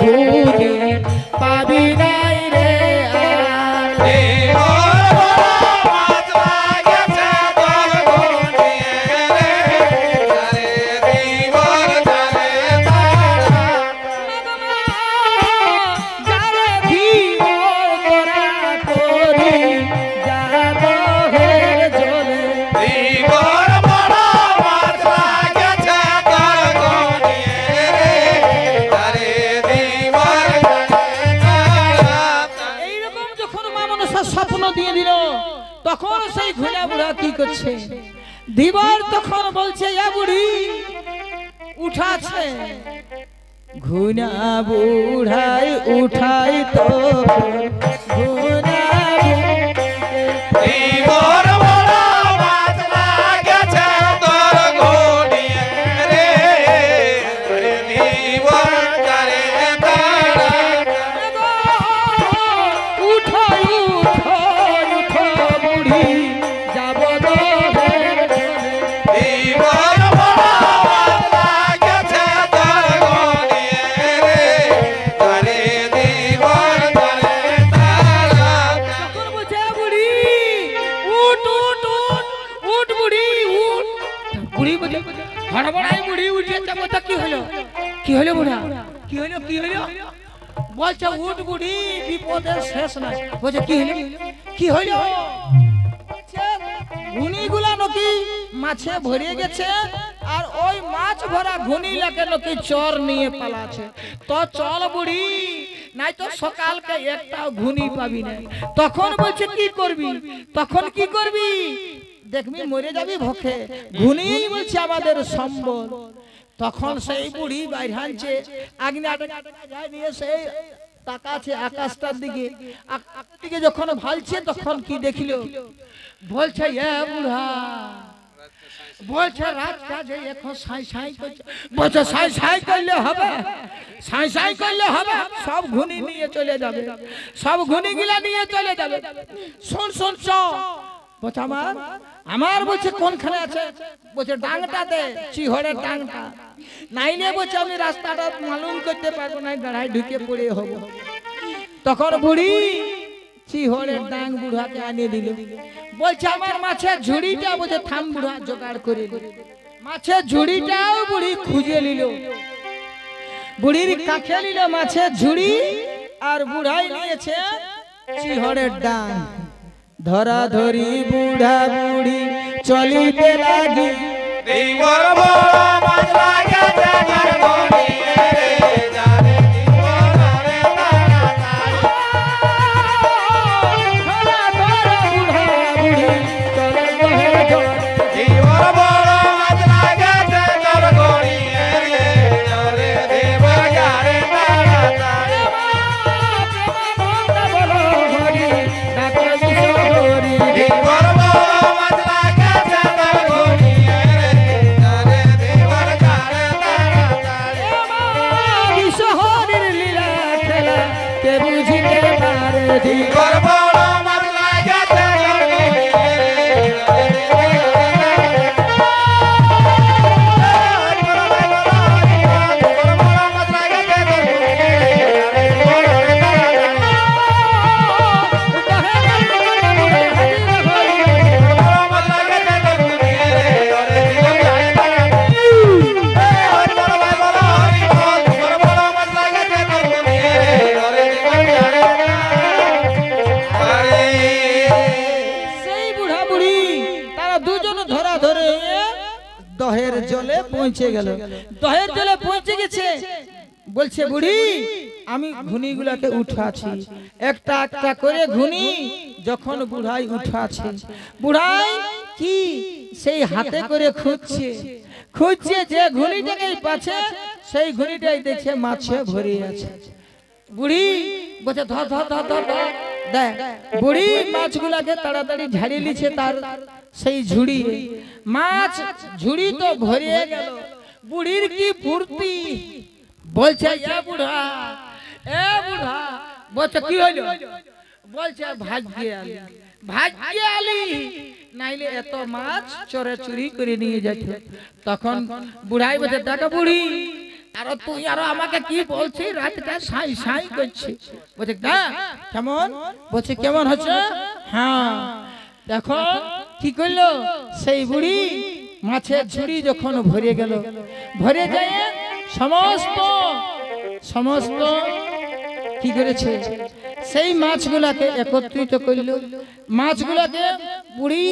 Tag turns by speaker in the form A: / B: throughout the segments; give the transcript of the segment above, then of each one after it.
A: ঘুনি পাবি নাই রে তখন সেই ঘুনা বুড়া কি করছে দিবার তখন বলছে এ বুড়ি উঠাছে ঘুনা বুড়াই উঠাই তো ঘুনা দিবার বড় মাছ লাগেছে তোর ঘুনিয়ে রে দিবার করে তারা উঠাই কি হলো বুড়া কি হলো কি হলো বলছে উঠ বুড়ি বিপদের শেষ নাই বলছে কি হলো ঘুনিগুলা নাকি মাছে ভরে গেছে আর ওই মাছ ভরা ঘুনি লাগে নাকি চর নিয়ে পালাছে তো চল বুড়ি নাই তো সকালকে একটা ঘুনি পাবি না তখন বলছে কি করবি দেখবি মরে যাবি ভোকে ঘুনি বলছে আমাদের সম্বল তখন সেই বুড়ি বাইরে আনছে আগ্নেয়াটা যায় নিয়ে সেই তাকাছে আকাশটার দিকে যখন ভালছে তখন কি দেখিল বলছে এ বুড়া বলছে রাতটা যে এখন সাই সাই করছে বলছে সাই সাই করলে হবে সব ঘুনি নিয়ে চলে যাবে সব ঘুনি গিলা নিয়ে চলে যাবে শুন বলছে আমার বলছে কোনখানে আছে বলছে ডাংটাতে চিহড়ের ডাংটা নাইলে বলছে আমি রাস্তাটা মালুম করতে পারবো না গাড়ায় ঢুকে পড়ে হব তখন বুড়ি চিহড়ের ডাং বুড়াকে আনিয়ে দিল বলছে আমার মাছের ঝুড়িটা বলছে থাম বুড়া জোগাড় করে মাছের ঝুড়িটাও বুড়ি খুঁজে নিল বুড়ির কাছে নিল মাছের ঝুড়ি আর বুড়াই নিয়েছে চিহড়ের ডাং ধরা ধরি বুড়া বুড়ি চলিতে লাগি দিবর বড় মাছ লাগে জাগার গনি রে জানে দিবরে তারা ধরা ধরা বুড়া বুড়ি চলে দিবর বড় মাছ লাগে জাগার গনি রে জানে দিবর গারে তারা দহের জলে পৌঁছে গেল দহের জলে পৌঁছে গেছে বলছে বুড়ি আমি ঘুনিগুলাকে উঠাছি একটা একটা করে ঘুনি যখন বুড়াই উঠাছে বুড়াই কি সেই হাতে করে খুঁজছে যে ঘুনিটাকে পাচ্ছে সেই ঘুনিটাই দেখে মাছে ভরে আছে বুড়ি বলছে ধর ধর ধর ধর দেখ বুড়ি মাছগুলাকে তাড়াতাড়ি ঝাড়িয়ে লিছে তার সেই ঝুড়ি মাছ ঝুড়ি তো ভরিয়ে গেল বুড়ির কি ফুর্তি বলছে এ বুড়া বলছে কি হলো বলছে ভাগ্যে আলি নাইলে এত মাছ চোরে চুরি করে নিয়ে যেত তখন বুড়াই বলছে দেখো বুড়ি আর তুই আর আমাকে কি বলছিস রাতটা সাই সাই করছিস বলছে না কেমন বলছে কেমন হচ্ছে হ্যাঁ দেখো কি করলো সেই বুড়ি মাছের ঝুড়ি যখন ভরে গেল ভরে যায় সমস্ত সমস্ত কি করেছে সেই মাছগুলাকে একত্রিত করল মাছগুলাকে বুড়ি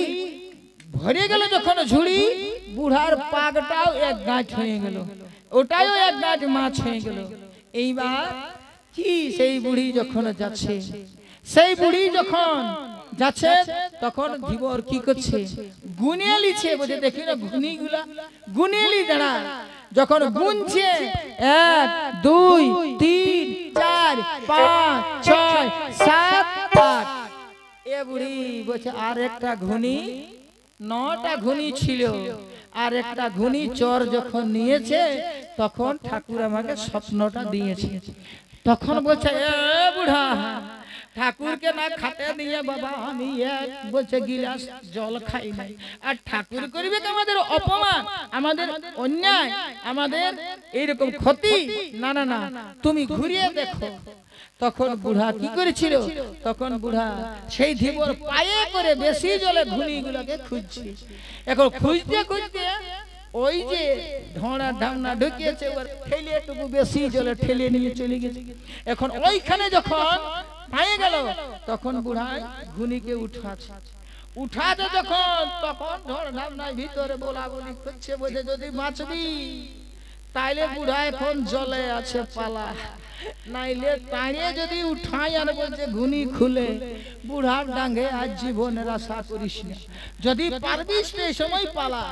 A: ভরে গেল যখন ঝুড়ি বুড়ার পাগটাও এক গাঁট হয়ে গেল ওটাও এক গাঁট মাছ হয়ে গেল এইবার কি সেই বুড়ি যখন যাচ্ছে সেই বুড়ি যখন যাচ্ছে তখন ধীবর কি করছে গুনে লিছে বলে দেখি না গুনিগুলা গুনেলি দাঁড়া যখন গুনছে 1 2 3 4 5 6 7 8 এ বুড়ি বলছে আর একটা ঘুনি 9টা ঘুনি ছিল আর একটা ঘুনি চর যখন নিয়েছে তখন ঠাকুর আমাকে স্বপ্নটা দিয়েছে তখন বলছে এ বুড়া ঠাকুরকে না খাতে দিয়ে বাবা আমি এক বলছে গিলাস জল খাই নাই আর ঠাকুর করবে আমাদের অপমান আমাদের অন্যায় আমাদের এইরকম ক্ষতি না না না তুমি ঘুরিয়ে দেখো তখন বুড়া কি করেছিল তখন বুড়া সেই ধীবর পায়ে করে বেশি জলে ঘুনিগুলোকে খুঁজছে এখন খুঁজতে খুঁজতে ওই যে ঢোড়া ঢামনা ঢুকিয়েছে ওর ঠেলে টুকু বেশি জলে ঠেলে নিয়ে চলে গেছে এখন ওইখানে যখন পায়ে গেল তখন বুড়াই ঘুনিকে উঠাচ্ছে উঠাতে যখন তখন ঢোড়া ঢামনার ভিতরে বলা বলি করছে বলে যদি বাঁচবি তাইলে বুড়া এখন জলে আছে পালা নাইলে টাড়িয়ে যদি উঠাই আর বলছে ঘুনি খুলে বুড়ার ডাঙ্গে আজ জীবনের আশা করিস না যদি পারবিস সেই সময় পালা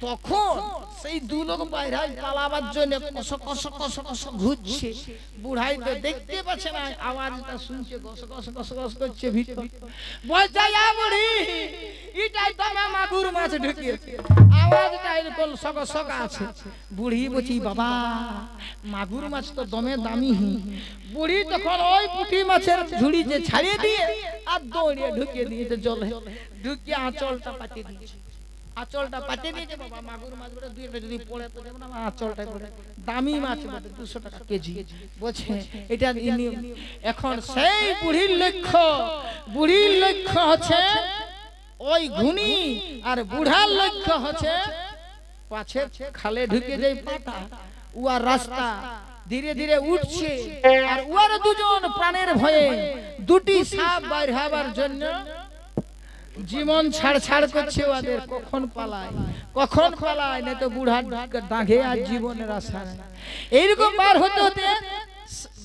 A: তখন সেই দু লোক বাইরে পালাবার জন্য কস কস কস কস ঘুরছে বুড়াই তো দেখতে পাচ্ছে না আওয়াজটা শুনছে কস কস কস কস করছে ভিতর বলছে ইয়া বুড়ি এটাই তো মাগুর মাছ ঢুকিয়েছে আওয়াজটা এরকম সক সক আছে বুড়ি বলছি বাবা মাগুর মাছ তো দমে দামি বুড়ি তখন ওই পুঁটি মাছের ঝুড়ি যে ছাড়িয়ে দিয়ে আর দৌড়িয়ে ঢুকিয়ে দিয়েছে জলে ঢুকিয়ে আঁচলটা পাঠিয়ে দিয়েছে আঁচলটা পাঠিয়ে দিয়েছে বাবা মাগুর মাছ বলে দুইটা যদি পড়ে তো যেমন আমার আঁচলটা পড়ে দামি মাছ বলে 200 টাকা কেজি বলছে এটা এখন সেই বুড়ির লক্ষ্য হচ্ছে ওই ঘুনি আর বুড়ার লক্ষ্য হচ্ছে পাছে খালে ঢুকে যায় পাটা উয়ার রাস্তা ধীরে ধীরে উঠছে আর উয়ার দুজন প্রাণের ভয়ে দুটি সাপ বাইর হবার জন্য জীবন ছাড় ছাড় করছে ওদের কখন পালায় না তো বুড়ার দাঁঘে আর জীবনের আশা এইরকম বার হতে হতে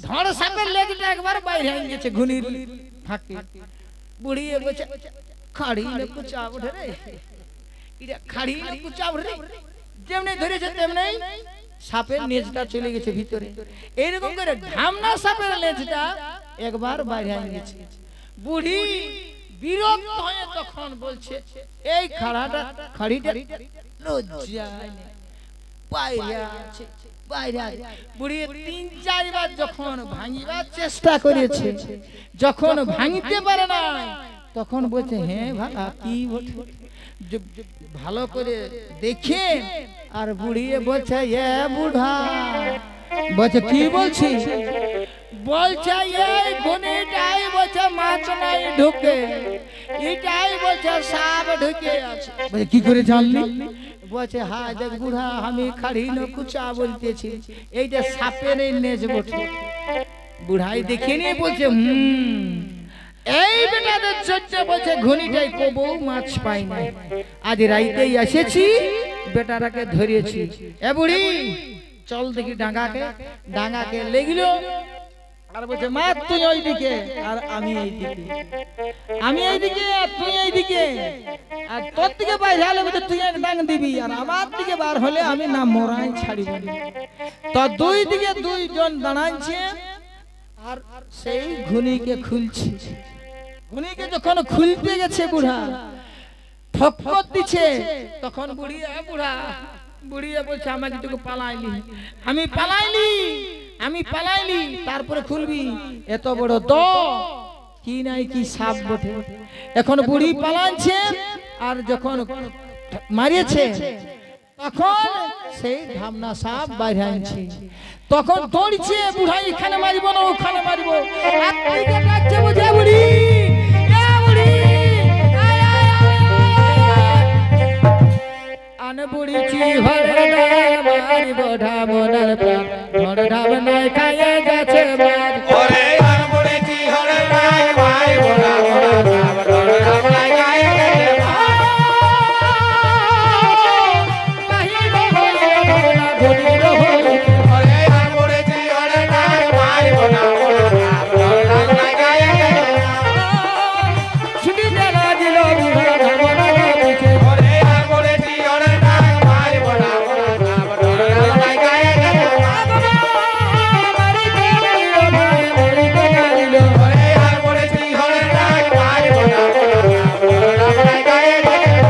A: ধড় সাপের লেজটা একবার বাইরে হয়ে গেছে ঘুনির ফাঁকে বুড়ি বলছে খাড়ি না কুচাব রে এটা খাড়ি না কুচাব রে যেমনি ধরেছে তেমনি সাপের লেজটা চলে গেছে ভিতরে এইরকম করে ঢামনা সাপের লেজটা একবার বাইরে হয়ে গেছে বুড়ি বিরক্ত হয়ে তখন বলছে এই খাড়িটা লজ্জায় বাইরে আছে বুড়ি 3-4 বার যখন ভাঙিবার চেষ্টা করেছে যখন ভাঙতে পারে না তখন বলছে হ্যাঁ ভালো কি বলছে ভালো করে দেখে আর বুড়িয়ে বলছে এ বুড়া বলছে কি বলছি বলছে এই ঘুনিটাই বলছে মাছ নাই ঢুকে এটাই বলছে সাপ ঢুকে আছে বলছে কি করে জানলি বলছে হ্যাঁ দেখ বুড়া আমি খাড়ি না কুচা বলতেছি এইটা সাপের নেজ বটে বুড়াই দেখে নিয়ে বলছে এই বেটাদের জন্য বলছে ঘুনিটাই কবু মাছ পাই না আজ রাইতেই এসেছি বেটাটাকে ধরেছি এ বুড়ি চল দেখি ডাঙ্গাকে লেগিলো আর বলছে মা তুই ওইদিকে আর আমি এইদিকে আর তুই এইদিকে আর তোর দিকে বাইরে হলে বলছে তুই ডাং দিবি আর আমার দিকে বার হলে আমি না মোরাই ছাড়িব তো দুই দিকে দুইজন দাঁড়াইছে আর সেই ঘুনিকে খুলছে ঘুনিকে যখন খুলতে গেছে বুড়া ঠক্কর দিচ্ছে তখন বুড়িয়া বলছে আমাকে তোকে আমি পালাইলি তারপরে খুলবি এত বড় তো কি নাই কি সাপ বটে এখন বুড়ি পালাচ্ছে আর যখন মারিয়েছে তখন সেই ধামনা সাপ বাইরে আনছে, তখন দৌড়ছে বুড়া এখানে মারিব না ওখানে মারিব, একদিকে ডাকছে বুঝে বুড়ি আনে বুড়িছি হরে মারিব ঢামনার প্রাণ ধর ঢামনায় খাইয়ে যাচ্ছে মার
B: ওরে আন বুড়িছি হরে মারিব ঢামনার প্রাণ ধর ঢামনায় খাইয়ে যাচ্ছে মার
A: বাহির হয়ে ঢামনা ধরিল হয়ে
B: ওরে আন বুড়িছি হরে মারিব ঢামনার প্রাণ ধর ঢামনায় খাইয়ে যাচ্ছে মার
A: ছুটি জ্বালা দিল বুড়া ঢামনা দিছে
B: ওরে আন বুড়িছি হরে মারিব ঢামনার প্রাণ ধর ঢামনায় খাইয়ে যাচ্ছে মার
A: মারিতে দিল ভাই মারিতে দিল
B: ওরে আন বুড়িছি হরে মারিব ঢামনার প্রাণ ধর ঢামনায় খাইয়ে যাচ্ছে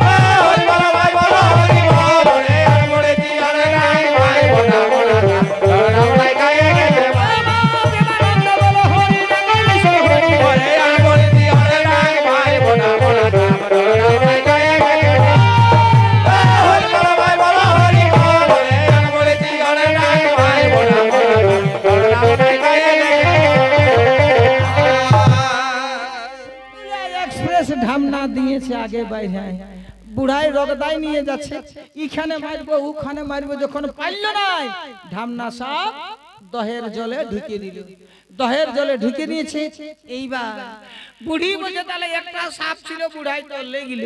B: মার হরি বল ভাই বল হরি বল ওরে আন বুড়িছি হরে মারিব ঢামনার প্রাণ ধর ঢামনায় খাইয়ে যাচ্ছে মার
A: প্রেমানন্দ বল হরি নাম হরি
B: ওরে আন বুড়িছি হরে মারিব ঢামনার প্রাণ ধর ঢামনায় খাইয়ে যাচ্ছে মার হরি বল ভাই বল হরি বল ওরে আন বুড়িছি হরে মারিব ঢামনার প্রাণ ধর ঢামনায় খাইয়ে যাচ্ছে
A: এক্সপ্রেস ঢামনা দিয়েছে আগে বাইরে বুড়াই রগদাই নিয়ে যাচ্ছে এখানে মারবো ওখানে মারবো যখন পারল না ঢামনা সাপ দহের জলে ঢুকে দিল দহের জলে ঢুকে দিয়েছে এইবার বুড়ি বলছে তাহলে একটা সাপ ছিল বুড়াই তলে গেল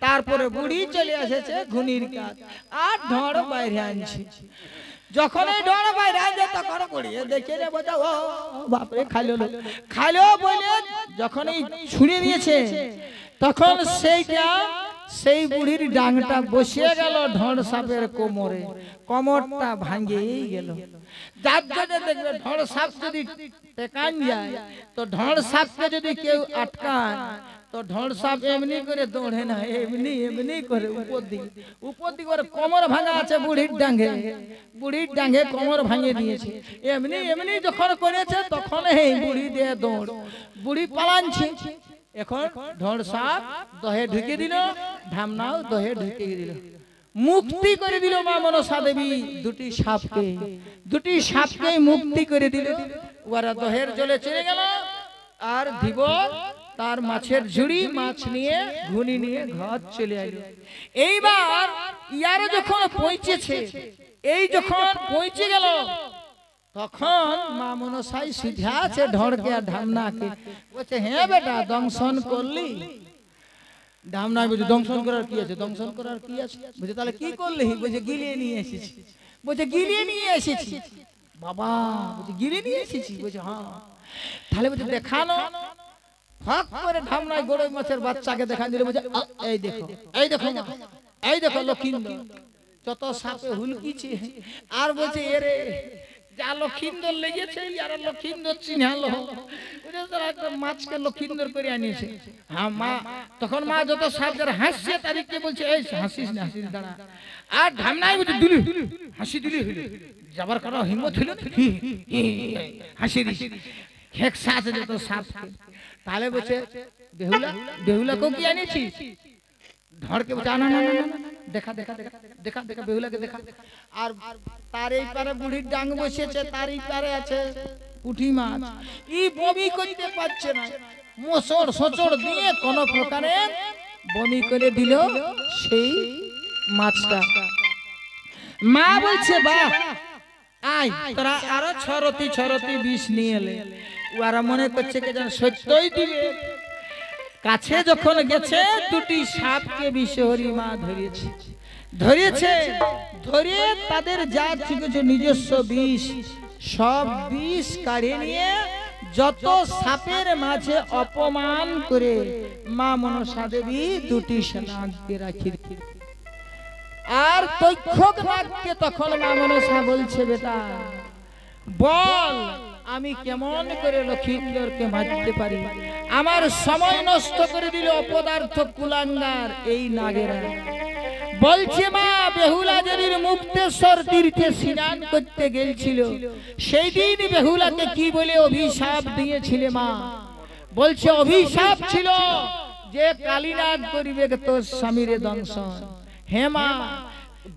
A: তারপরে বুড়ি চলে এসেছে ঘুনির কাজ আর ঢড় বাইরে আনছে যখন এই ঢড় বাইরে আনছে তখন পড়িয়ে দেখে রে বোঝা ও বাপরে খাইলো বলে যখন এই ছুঁড়ে দিয়েছে তখন সেই বুড়ির ডাংটা বসিয়ে গেল ঢড় সাপের কোমরে কোমরটা ভাঙেই গেল যার জন্য দেখবে ঢড় সাপ যদি টেকান যায় তো ঢড় সাপকে যদি কেউ আটকায় তো ঢড় সাপ এমনি করে দৌড়ে না এমনি এমনি করে উপর দিকে করে কোমর ভাঙা আছে বুড়ির ডাঙ্গে কোমর ভাঙিয়ে দিয়েছে এমনি এমনি যখন করেছে তখন এই বুড়ি দিয়ে দৌড় বুড়ি পালাচ্ছে এখন ঢড় সাপ দহে ঢুকে দিল ঢামনাও দহে ঢুকে দিল মুক্তি করে দিল মা মনসা দেবী দুটি সাপকে মুক্তি করে দিল ওরা দহের জলে চলে গেল আর ধীবর তার মাছের ঝুড়ি মাছ নিয়ে ঘুনি নিয়ে ঘর চলে আইল এইবার ইয়ারে যখন পৌঁছেছে এই যখন পৌঁছে গেল তখন মা মনসাই সিধা আছে ঢড়কে আর ঢামনাকে বলছে হ্যাঁ বেটা দংশন করলি ঢামনা বলছে দংশন করার কি আছে বলছে তাহলে কি করলি বলছে গিলিয়ে নিয়ে এসেছি বাবা বলছে গিলিয়ে নিয়ে এসেছি বলছে হ্যাঁ তাহলে বলছে দেখানো ফাঁক করে ঢামনায় গড়ই মাছের বাচ্চাকে দেখা দিলে বলছে এই দেখো লক্ষিন্দর যত সাপে হুলকিছে আর বলছে এরে যা লক্ষিন্দর লেগেছে আর লক্ষিন্দর চিনহালো একটা মাছকে লক্ষিন্দর করে আনিয়েছে হ্যাঁ মা তখন মা যত সাপ যারা হাসছে তাদেরকে বলছে এই হাসিস না হাসিস দাঁড়া আর ঢামনায় বলছে দিলি হাসি দিলি যাবার কারো হিম্মত হইল হাসি দিস হেকসা আছে যত সাপ তাহলে বলছে বেহুলাকেও কি আনিয়েছি ঢড়কে বলছে না দেখা বেহুলাকে দেখা আর তার এই পারে বুড়ির ডাং বসেছে তার এই পারে আছে পুঁটি মাছ ই বমি করতে পারছে না মোচড় দিয়ে কোন প্রকারে বমি করে দিল সেই মাছটা মা বলছে বাহ আয় তোরা আরো ছরতি বিষ নিয়ে এলে ওরা মনে করছে কে যেন সত্যই দিবে কাছে যখন গেছে দুটি সাপকে বিষহরি মা ধরেছে ধরে তাদের যা ছিল নিজস্ব বিষ সব বিষ কাঢ়ে নিয়ে যত সাপের মাঝে অপমান করে মা মনসা দেবী দুটি নাগকে রাখি আর তৈক্ষক নাগকে তখন মা মনসা বলছে বেটা বল আমি কেমন করে লক্ষিন্দরকে মারতে পারি আমার সময় নষ্ট করে দিল অপদার্থ কুলাঙ্গার এই নাগেরা বলছে মা বেহুলা দেবীর মুক্তেশ্বর তীর্থে স্নান করতে গেছিল সেই দিন বেহুলাকে কি বলে অভিশাপ দিয়েছিলে মা বলছে অভিশাপ ছিল যে কালীনাগ করিবে তোর স্বামীর দংশন হেমা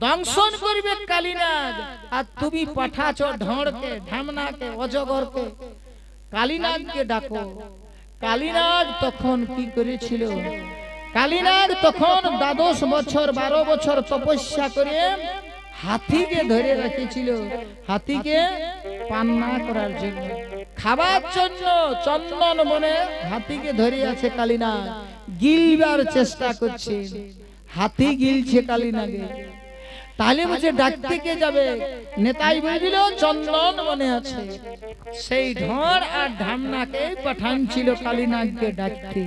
A: দংশন করবে কালীনাগ, আর তুমি পাঠাছ ঢড়কে, ঢামনাকে, অজগরকে। কালীনাগকে ডাকো। কালীনাগ তখন কি করেছিল? কালীনাগ তখন 12 বছর 12 বছর তপস্যা করে হাতিকে ধরে রেখেছিল, হাতিকে পান্না করার জন্য, খাবার জন্য। চন্দন বনে হাতিকে ধরে আছে কালীনাগ, গিলবার চেষ্টা করছে, হাতি গিলছে কালীনাগে। তাহলে বুঝে ডাকতে কে যাবে? নেতাই বলছিল চন্দন বনে আছে। সেই ঢড় আর ঢামনাকে পাঠানছিল কালীনাগকে ডাকতে।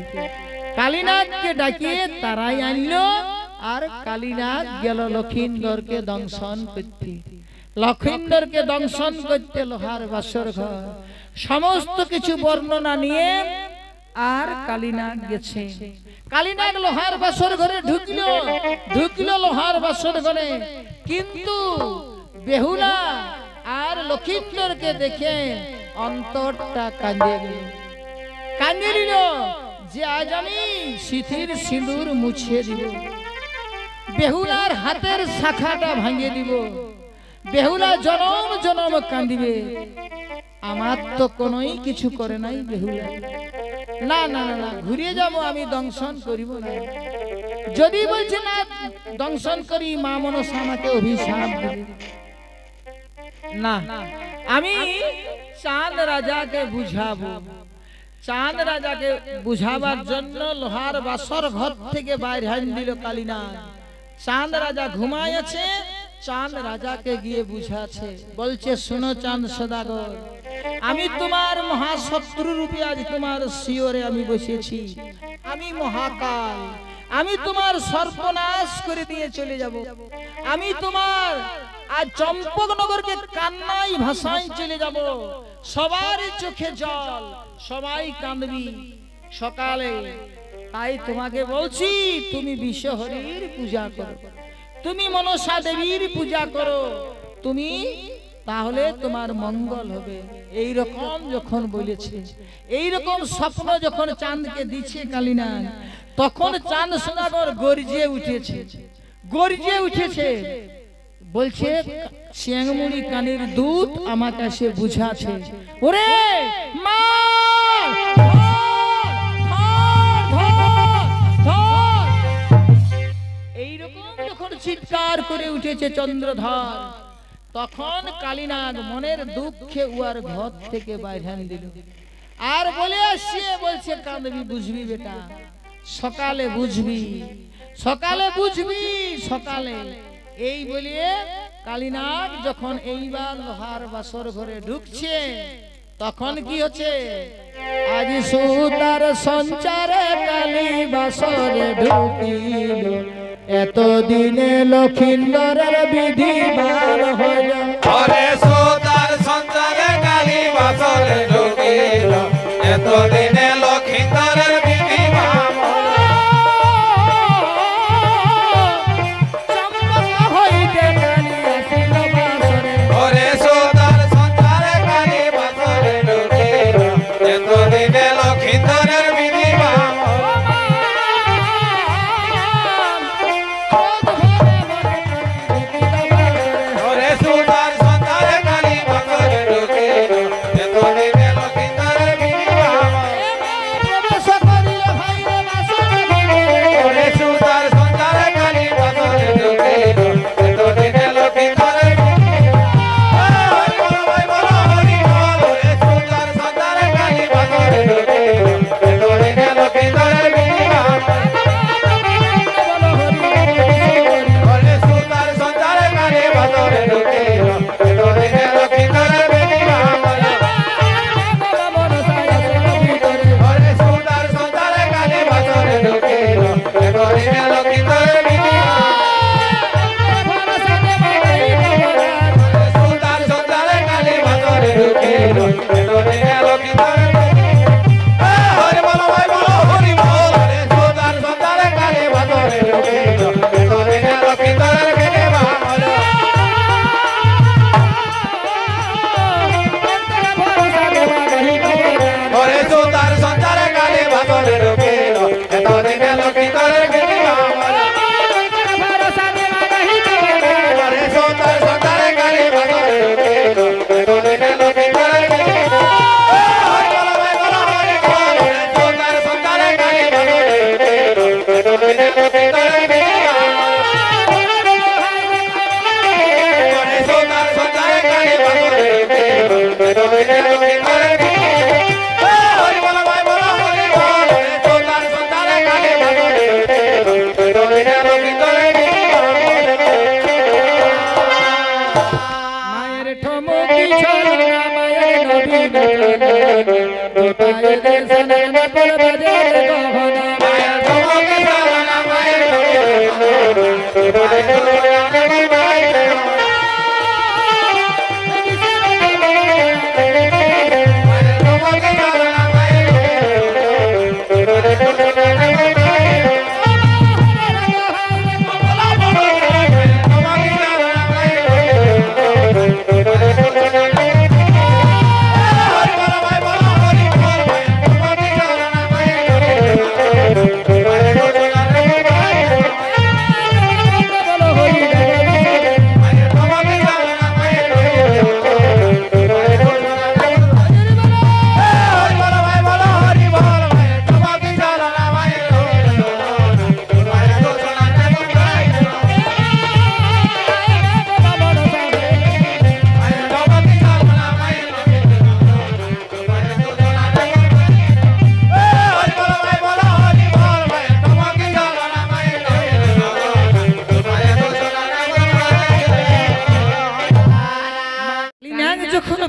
A: কালীনাগকে ডাকিয়ে তারাই আনলো, আর কালীনাগ গেল লক্ষিন্দরকে দংশন করতে। লক্ষিন্দরকে দংশন করতে লোহার বাসর ঘর, সমস্ত কিছু বর্ণনা নিয়ে আর কালীনাগ গেছে। কালীনাগ লোহার বাসর ঘরে ঢুকলো লোহার বাসর ঘরে, কিন্তু বেহুলা আর লক্ষিন্দরকে দেখে অন্তরটা কাঁদে গেল, কাঁদে দিল যে আজ আমি সিথির সিঁদুর মুছিয়ে দিব, বেহুলার হাতের শাখাটা ভাঙিয়ে দিব, বেহুলা জনম জনম কাঁদিবে। আমার তো কোনোই কিছু করে নাই বেহুলা। না না না, ঘুরিয়ে যাবো, আমি দংশন করিব না। যদি বলছে না দংশন করি, মা মনসা আমাকে অভিশাপ দেবে। না, আমি চাঁদ রাজাকে বুঝাবো। চাঁদ রাজাকে বুঝাবার জন্য লোহার বাসর ঘর থেকে বাইরে আন দিল কালীনাগ। চাঁদ রাজা ঘুমায় আছে, চাঁদ রাজাকে গিয়ে বুঝাচ্ছে, বলছে শুনো চাঁদ সদাগর, আমি তোমার মহাশত্রু রূপে আজ তোমার শিওরে আমি বসেছি। আমি মহাকাল, আমি তোমার সর্বনাশ করে দিয়ে চলে যাব। আমি তোমার আজ চম্পকনগরকে কান্নাই ভাষায় চলে যাব। সবার চোখে জল, সবাই কাঁদবি সকালে। তাই তোমাকে বলছি তুমি বিশ্বহরির পূজা করো, তুমি মনসা দেবীর পূজা করো, তুমি তাহলে তোমার মঙ্গল হবে। এই রকম যখন বলেছে, এই রকম স্বপ্ন যখন চাঁদকে দিচ্ছে কালীনাগ, তখন চাঁদ সদাগর গর্জে উঠেছে, গর্জে উঠেছে। বলছে শ্যাংমুড়ি কানের দুধ আমার কাছে বুঝাছে, ওরে মা এইরকম যখন চিৎকার করে উঠেছে চন্দ্রধর, তখন কালীনাগ মনের দুঃখে উয়ার ঘর থেকে বাইরে দিল। আর বলে আসছে, বলছে কাঁদবি, বুঝবি বেটা, সকালে বুঝবি, সকালে বুঝবি, সকালে। এই বলিয়ে কালীনাগ যখন এইবার লোহার বাসর ঘরে ঢুকছে, তখন কি হচ্ছে? আজ সুতার সঞ্চারে কালী বাসরে ঢুকিল, এতদিনে লক্ষিন্দরের বিধি বার হইল।
B: ওরে সুতার সঞ্চারে কালী বাসরে ঢুকিল, এতদিনে লক্ষিন্দরের বিধি বার হইল।
A: চম্পক হইতে কালী আসিল বাসরে,
B: ওরে সুতার সঞ্চারে কালী বাসরে ঢুকিল, এতদিনে লক্ষিন্দরের বিধি বার হইল। ওরে সুতার সঞ্চারে কালী বাসরে ঢুকিল, এতদিনে লক্ষিন্দরের বিধি বার হইল।
A: প্রবেশ করিল ভাইরে বাসরে ঘরে,
B: ওরে সুতার সঞ্চারে কালী বাসরে ঢুকিল, এতদিনে লক্ষিন্দরের বিধি বার হইল। হরি বল হরি বল, ওরে সুতার সঞ্চারে কালী বাসরে ঢুকিল, এতদিনে লক্ষিন্দরের বিধি বার হইল। ওরে সুতার সঞ্চারে কালী বাসরে ঢুকিল, এতদিনে লক্ষিন্দরের বিধি বার হইল। ওরে সুতার সঞ্চারে কালী বাসরে ঢুকিল, এতদিনে লক্ষিন্দরের বিধি বার হইল। সুতার সঞ্চারে কালী বাসরে ঢুকিল, এতদিনে লক্ষিন্দরের বিধি হরি বল ভাই বল হরি বল। ওরে সুতার সঞ্চারে কালী বাসরে ঢুকিল, এতদিনে লক্ষিন্দরের বিধি বার হইল। ওরে সুতার সঞ্চারে কালী বাসরে ঢুকিল, এতদিনে লক্ষিন্দরের বিধি বার হইল।
A: বিন পায়ে রে সনন পর বাজে রে গহনা
B: মায়ের ধমকে জ্বালা মায়ের পায়ে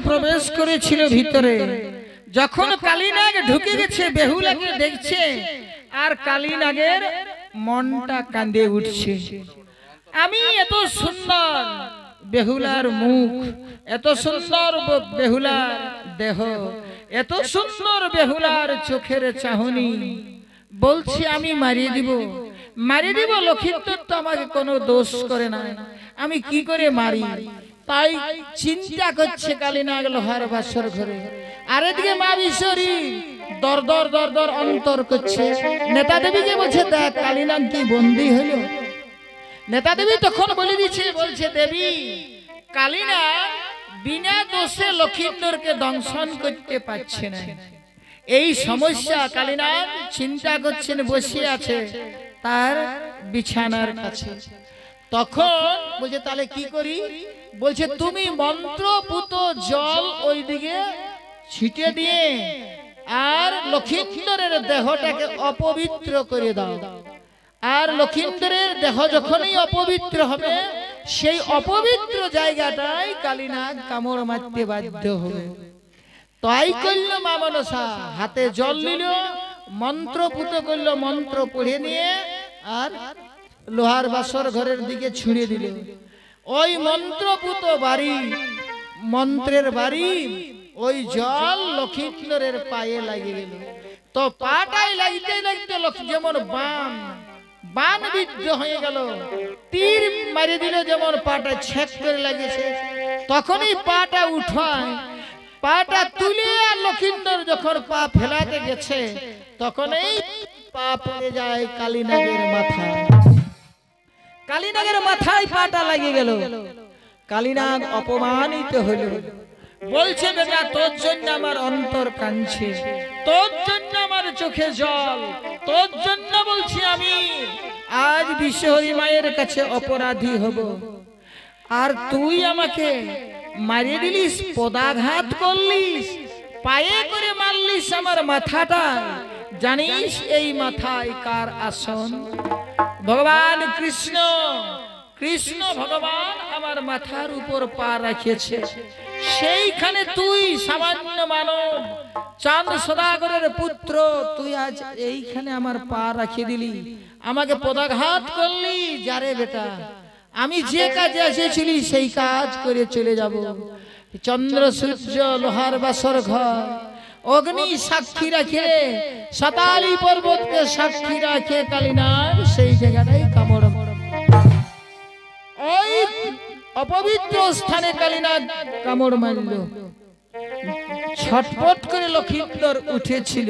A: প্রবেশ করেছিল ভিতরে যখন কালীনাগ ঢুকে গেছে বেহুলাকে দেখছে আর কালীনাগের মনটা কাঁদে উঠছে আমি এত সুন্দর বেহুলার মুখ এত সুন্দর বেহুলার দেহ এত সুন্দর বেহুলার চোখের চাহনি বলছি আমি মারিয়ে দিব লক্ষিন্দর তো আমাকে কোনো দোষ করে না আমি কি করে মারি তাই চিন্তা করছে কালীনাগ লোহার বাসর ঘরে আর এদিকে মা বিশ্বরী দর দর দর দর অন্তর করছে নেতা দেবীকে বলছে দেখ কালীনাগ কি বন্দী হইল নেতা দেবী তখন বলে দিচ্ছে বলছে দেবী কালীনাগ বিনা দোষে লক্ষিন্দরকে দংশন করতে পারছে না এই সমস্যা কালীনাগ চিন্তা করছেন বসে আছে তার বিছানার কাছে তখন বলছে তাহলে কি করি বলছে তুমি মন্ত্রপুত জল ওইদিকে ছিটিয়ে দিয়ে আর লক্ষিন্দরের দেহটাকে অপবিত্র করে দাও আর লক্ষিন্দরের দেহ যখনই অপবিত্র হবে সেই অপবিত্র জায়গাটাই কালীনাগ কামড় মারতে বাধ্য হবে তাই করল মা মনসা হাতে জল নিল মন্ত্রপুত করলো মন্ত্র পড়ে নিয়ে আর লোহার বাসর ঘরের দিকে ছুঁড়ে দিল ওই মন্ত্রপুত বাড়ি মন্ত্রের বাড়ি ওই জল লক্ষিন্দরের পায়ে লাগে গেল তো পাটাই লাগতে লাগতে যেমন বান বিদ্ধ হয়ে গেল তীর মারি দিল যেমন পাটা ছেক করে লাগেছে তখনই পাটা উঠায় পাটা তুলে আর লক্ষিন্দর যখন পা ফেলাতে গেছে তখনই পা পড়ে যায় কালীনাগের মাথায় কালীনাগের মাথায় পাটা লাগিয়ে গেল কালীনাগ অপমানিত হইল বলছে বেটা তোর জন্য আমার অন্তর কাঁদছে তোর জন্য আমার চোখে জল তোর জন্য বলছি আমি আজ বিশ্বহরি মায়ের কাছে অপরাধী হব আর তুই আমাকে মারিয়ে দিলিস পদাঘাত করলিস পায়ে করে মারলিস আমার মাথাটা জানিস এই মাথায় কার আসন ভগবান কৃষ্ণ কৃষ্ণ ভগবান আমার মাথার উপর পা রাখিয়েছে সেইখানে তুই সামান্য মানব চাঁদ সদাগরের পুত্র তুই আজ এইখানে আমার পা রাখিয়ে দিলি আমাকে পদাঘাত করলি যারে বেটা আমি যে কাজে এসেছিলি সেই কাজ করে চলে যাব চন্দ্র সূর্য লোহার বাসর ঘর অগ্নি সাক্ষী রাখে সাতালি পর্বতকে সাক্ষী রাখে কালীনাগ সেই জায়গাটাই কামড় ওই অপবিত্র স্থানে কালীনাগ কামড় মারল ছটপট করে লক্ষিন্দর উঠেছিল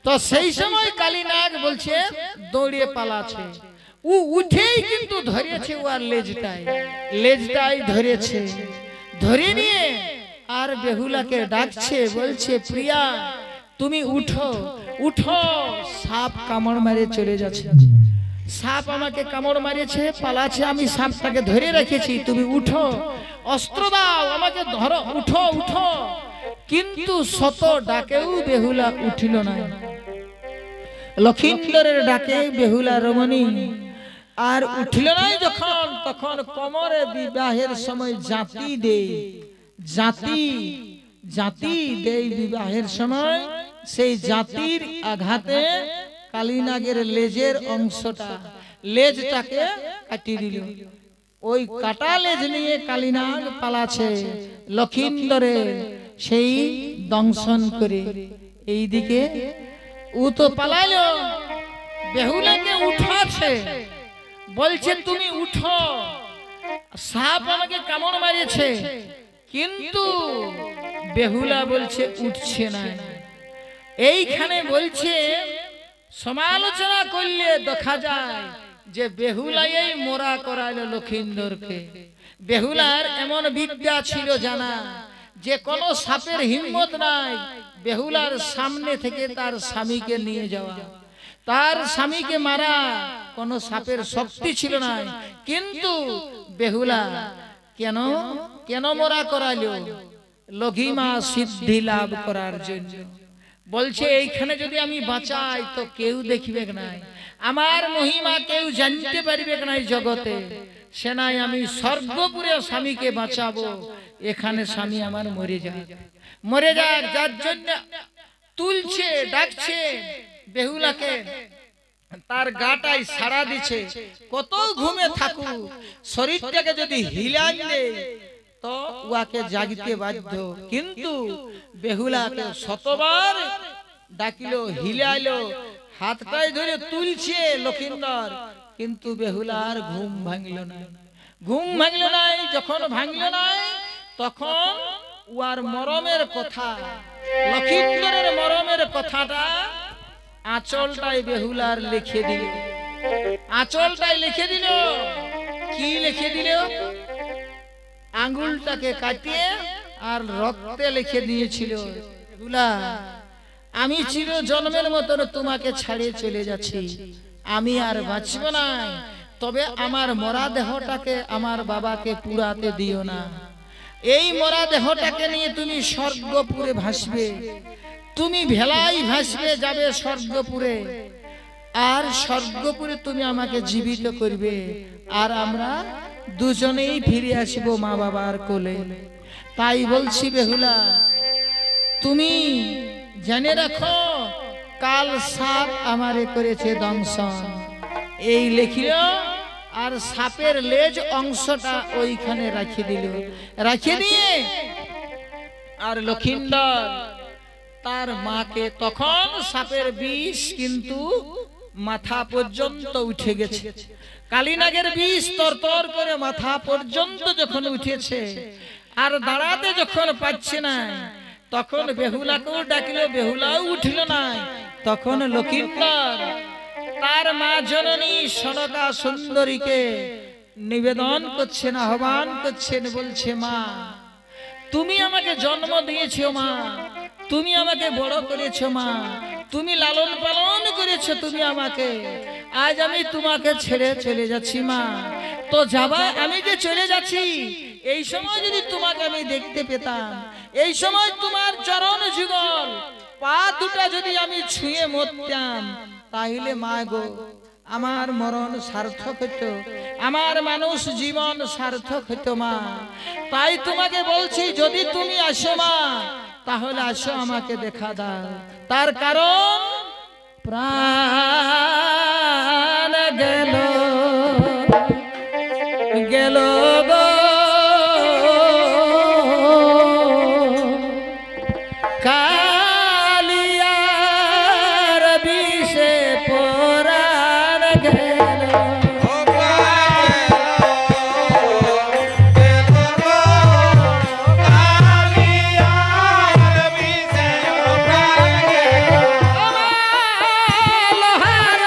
A: তো সেই সময় কালীনাগ বলছে দৌড়ে পালাছে ও উঠেই কিন্তু ধরেছে ও আর লেজটাই ধরেছে ধরে নিয়ে আর বেহুলাকে ডাকছে বলছে প্রিয়া তুমি উঠো উঠো সাপ কামড় মারে চলে যাচ্ছে সাপ আমাকে কামড় মারেছে পালাছে আমি সাপটাকে ধরে রেখেছি তুমি উঠো অস্ত্র দাও আমাকে ধরো উঠো উঠো কিন্তু শত ডাকেও বেহুলা উঠিল না লক্ষিন্দরের ডাকে বেহুলা রমণী আর উঠিল না যখন তখন কোমরে বিবাহের সময় জাতি দে জাতি জাতি দেয় বিবাহের সময়, সেই জাতির আঘাতে কালীনাগের লেজের অংশটা, লেজটাকে কাটিয়ে দিল। ওই কাটা লেজ নিয়ে কালীনাগ পালাছে লক্ষিন্দরে সেই দংশন করে। এইদিকে ও তো পালালো, বেহুলাকে উঠাছে, বলছে তুমি উঠো, সাপ আমাকে কামড় মারিয়েছে। কিন্তু বেহুলা বলছে উঠছে না। এইখানে বলছে সমালোচনা করলে দেখা যায় যে বেহুলাই মোরা করাইলো লক্ষিন্দরকে। বেহুলার এমন বিদ্যা ছিল জানা যে কোনো সাপের হিম্মত নাই বেহুলার সামনে থেকে তার স্বামীকে নিয়ে যাওয়া, তার স্বামীকে মারা কোনো সাপের শক্তি ছিল না। কিন্তু বেহুলা কেন কেন মোরা করাইলো? লঘিমা সিদ্ধি লাভ করার জন্য। বলছে এইখানে যদি আমি বাঁচাই তো কেউ দেখবে না, আমার মহিমা কেউ জানতে পারবে না জগতে, সেনাই আমি স্বর্গপুরে স্বামীকে বাঁচাবো। এখানে স্বামী আমার মরে যাক, মরে যাক। যার জন্য তুলছে, ডাকছে বেহুলাকে, তার গাটাই সাড়া দিচ্ছে। কত ঘুমে থাকুক, শরীরটাকে যদি হিলাইলে তো উহাকে জাগিতে বাধ্য। কিন্তু বেহুলাকে শতবার ডাকিল, হিলাইলো, হাতটাই ধরে তুলছে লক্ষিন্দর, কিন্তু বেহুলার ঘুম ভাঙল না, ঘুম ভাঙল নাই। যখন ভাঙল নাই তখন উহার মরমের কথা, লক্ষিন্দরের মরমের কথাটা আঁচলটাই বেহুলার লিখে দিল। আঁচলটাই লিখে দিল। কি লিখে দিল? আঙ্গুলটাকে কাটিয়ে আর রক্তে লিখে দিয়েছিল, বেহুলা আমি চির জন্মের মতন তোমাকে ছাড়িয়ে চলে যাচ্ছি, আমি আর বাঁচব না। তবে আমার মরা দেহটাকে আমার বাবাকে পুরাতে দিও না। এই মরা দেহটাকে নিয়ে তুমি স্বর্গপুরে ভাসবে, তুমি ভেলাই ভাসবে, যাবে স্বর্গপুরে। আর স্বর্গপুরে তুমি আমাকে জীবিত করবে, আর আমরা দুজনেই ফিরে আসব মা বাবার কোলে। তাই বলছি বেহুলা, তুমি জেনে রাখো কাল সাপ আমারে করেছে দংশন। এই লিখিল, আর সাপের লেজ অংশটা ওইখানে রাখি দিল। রাখি দিয়ে আর লক্ষিন্দর তার মাকে, তখন সাপের বিষ কিন্তু মাথা পর্যন্ত উঠে গেছে। কালীনাগের বিষ তরতর করে মাথা পর্যন্ত যখন উঠেছে, আর দাঁড়াতে যখন পাচ্ছে না, তখন বেহুলাকেও ডাকিল, বেহুলাও উঠিল না। তখন লক্ষিন্দর তার মা জননী সনকা সুন্দরীকে নিবেদন করছেন, আহ্বান করছেন, বলছে মা তুমি আমাকে জন্ম দিয়েছো, মা তুমি আমাকে বড় করেছো, মা তুমি লালন পালন করেছো তুমি আমাকে, আজ আমি তোমাকে ছেড়ে চলে যাচ্ছি মা। তো যাবা, আমি যে চলে যাচ্ছি এই সময় যদি তোমাকে আমি দেখতে পেতাম, এই সময় তোমার চরণ যুগল পা দুটা যদি আমি ছুঁয়ে মরতাম, তাহলে মা গো আমার মরণ সার্থক হতো, আমার মানুষ জীবন সার্থক হতো মা। তাই তোমাকে বলছি যদি তুমি আসো মা, তাহলে আসো আমাকে দেখা দাও। তার কারণ প্রাণ গেল গেল গো কালিয়ার বিষে পরাণ গেল। লোহার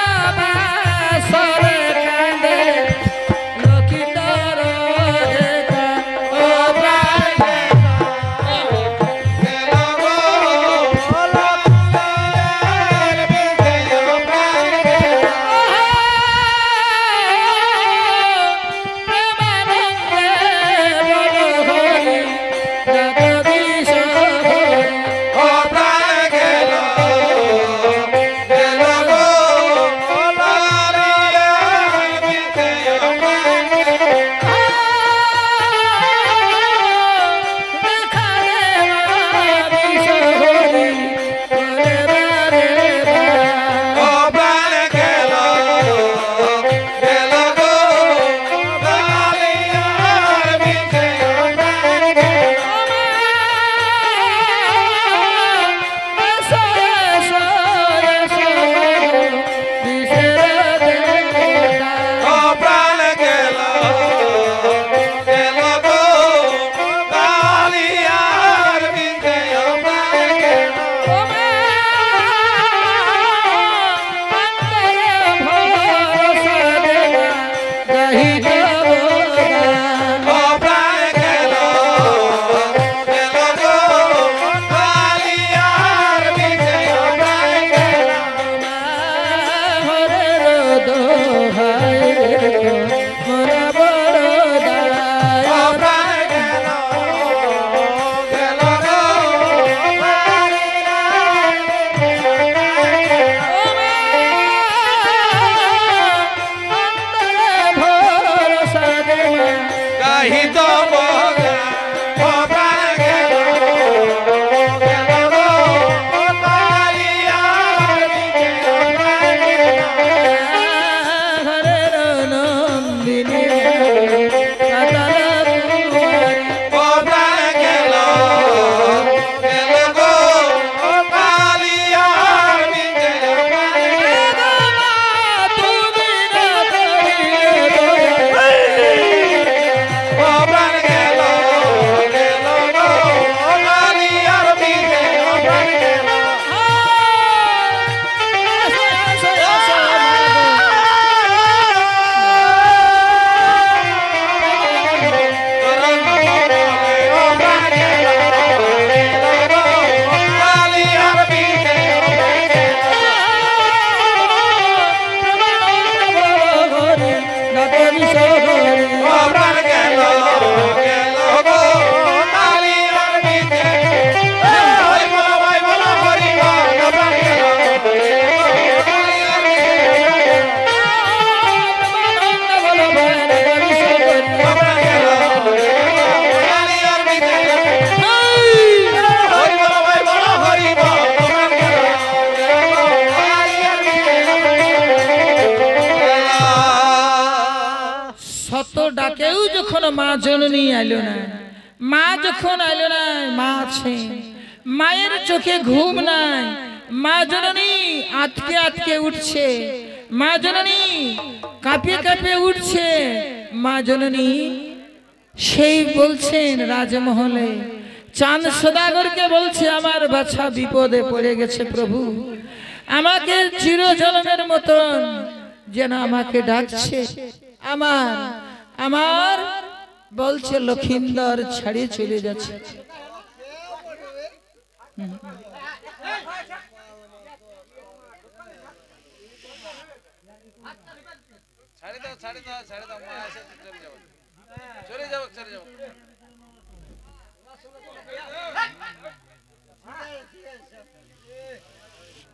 A: মা জননী আইলো না, মা যখন আইলো না, মা আছে, মায়ের চোখে ঘুম নাই, মা জননী আটকে আটকে উঠছে, মা জননী কাঁপিয়ে কাঁপিয়ে উঠছে, মা জননী সেই বলছেন রাজমহলে চাঁদ সদাগরকে বলছে আমার বাছা বিপদে পড়ে গেছে প্রভু, আমাকে চিরজন্মের মতন যেন আমাকে ডাকছে, আমার আমার বলছে লক্ষিন্দর ছাড়িয়ে চলে যাচ্ছে।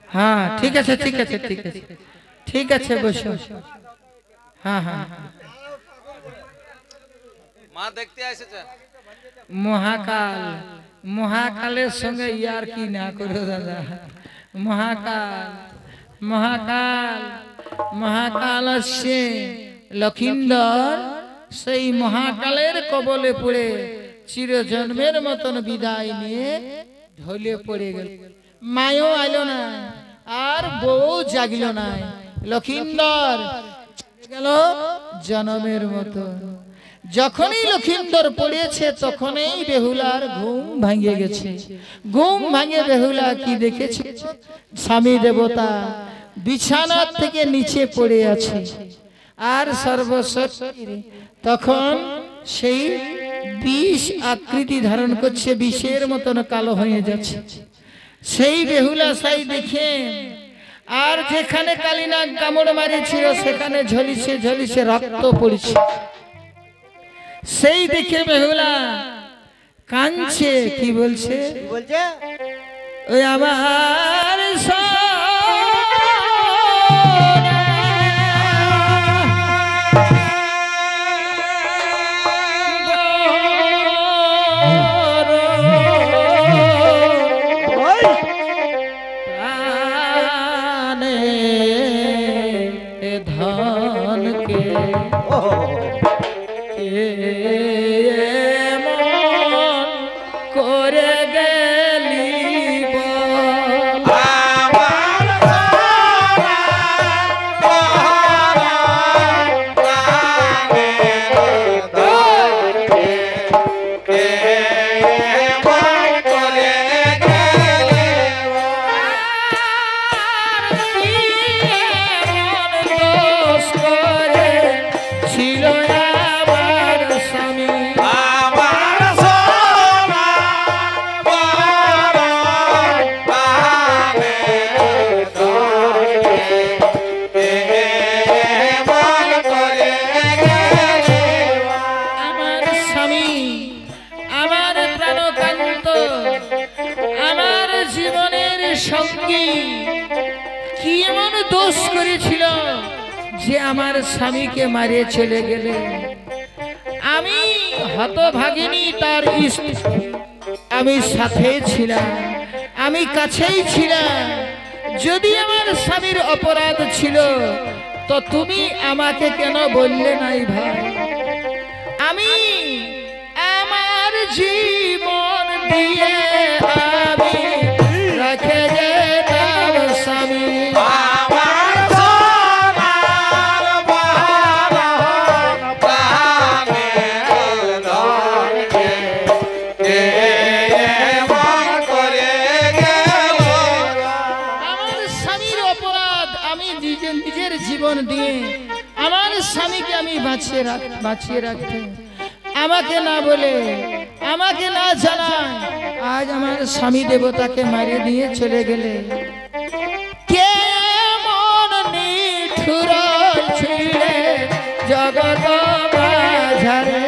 A: হ্যাঁ ঠিক আছে ঠিক আছে ঠিক আছে ঠিক আছে বসো। হ্যাঁ হ্যাঁ
B: মা দেখতে এসেছে।
A: মহাকাল, মহাকালের সঙ্গে ইয়ার কি না করো দাদা। মহাকাল মহাকাল মহাকাল আসছে, লক্ষিন্দর সেই মহাকালের কবলে পড়ে চিরজন্মের মতন বিদায় নিয়ে ঢলে পড়ে গেল। মায়ও আইলো না আর বউ জাগিল না, লক্ষিন্দর গেল জনমের মতো। যখনই লক্ষিন্দর পড়েছে তখনই বেহুলার ঘুম ভাঙিয়ে গেছে। ঘুম ভাঙে বেহুলা কি দেখেছে, স্বামী দেবতা বিছানা থেকে নিচে পড়ে আছে, আর সর্বশক্তি তখন সেই বিষ আকৃতি ধারণ করছে, বিষের মতন কালো হয়ে যাচ্ছে। সেই বেহুলা সাই দেখে, আর যেখানে কালিনাগ কামড় মারিছিল সেখানে ঝলিছে ঝলিছে রক্ত পড়ছে। সেই দেখে বেহুলা কাঁদছে, কি বলছে ওই আমার যে আমার স্বামীকে মারিয়ে চলে গেলে। আমি হতভাগিনী তার স্ত্রী, আমি সাথে ছিলাম, আমি কাছেই ছিলাম। যদি আমার স্বামীর অপরাধ ছিল তো তুমি আমাকে কেন বললে নাই ভাই? আমি আমার জীবন দিয়ে আমি রেখে যেতাম স্বামী। আমার স্বামীকে আমি বাঁচিয়ে রাখতে, আমাকে না বলে, আমাকে না জানায় আজ আমার স্বামী দেবতাকে মারিয়ে দিয়ে চলে গেলে। কেমন নিঠুর ছিলে জগৎ মাঝারে,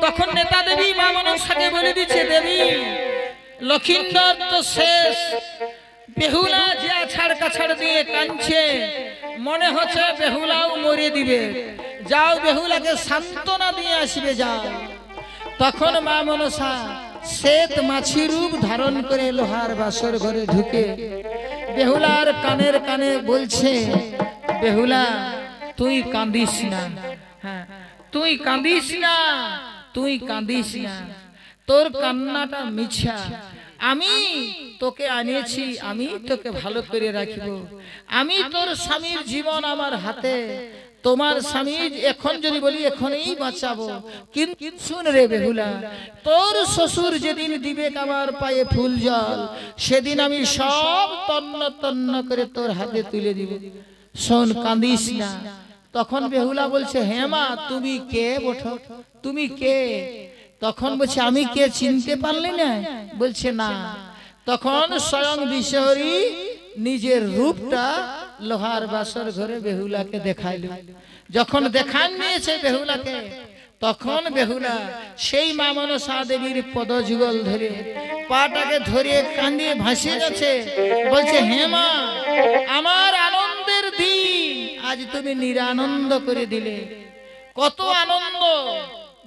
A: তখন নেতা দেবী মা মনসাকে বলে দিচ্ছে, দেবী লক্ষিন্দর তো শেষ। বেহুলা যে আছাড় কাছাড় দিয়ে কাঁদছে, মনে হচ্ছে বেহুলাও মরে দিবে। যাও বেহুলাকে সান্ত্বনা দিয়ে আসবে, যাও। তখন মা মনসা শ্বেত মাছি রূপ ধারণ করে লোহার বাসর ঘরে ঢুকে বেহুলার কানের কানে বলছে, বেহুলা তুই কাঁদিস না, হ্যাঁ তুই কাঁদিস না, তুই কাঁদিস না, তোর কান্নাটা মিছা। আমি তোকে আনিয়েছি, আমি তোকে ভালো করে রাখব, আমি তোর স্বামীর জীবন আমার হাতে। তোমার স্বামী এখন যদি বলি এখনই বাঁচাবো, কিন্তু শুন রে বেহুলা, তোর শ্বশুর যেদিন দিবে আমার পায়ে ফুল জল, সেদিন আমি সব তন্ন তন্ন করে তোর হাতে তুলে দিব। শোন, কাঁদিস না। তখন বেহুলা বলছে, হ্যাঁ মা তুমি কে বঠো, তুমি কে? তখন বলছে, আমি কে চিনতে পারলি না? বলছে না। তখন স্বয়ং বিশ্বহরী নিজের রূপটা লোহার বাসর ঘরে বেহুলাকে দেখাইল। যখন দেখান নিয়েছে বেহুলাকে, তখন বেহুলা সেই মা মনসা দেবীর পদযুগল ধরে পাটাকে ধরে কাঁদিয়ে ভাসিয়ে যাচ্ছে, বলছে, হে মা, আমার আনন্দের দিন আজ তুমি নিরানন্দ করে দিলে। কত আনন্দ,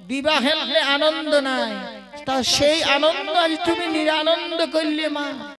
A: বিবাহের আনন্দ নাই, তা সেই আনন্দ আজ তুমি নিরানন্দ করলে মা।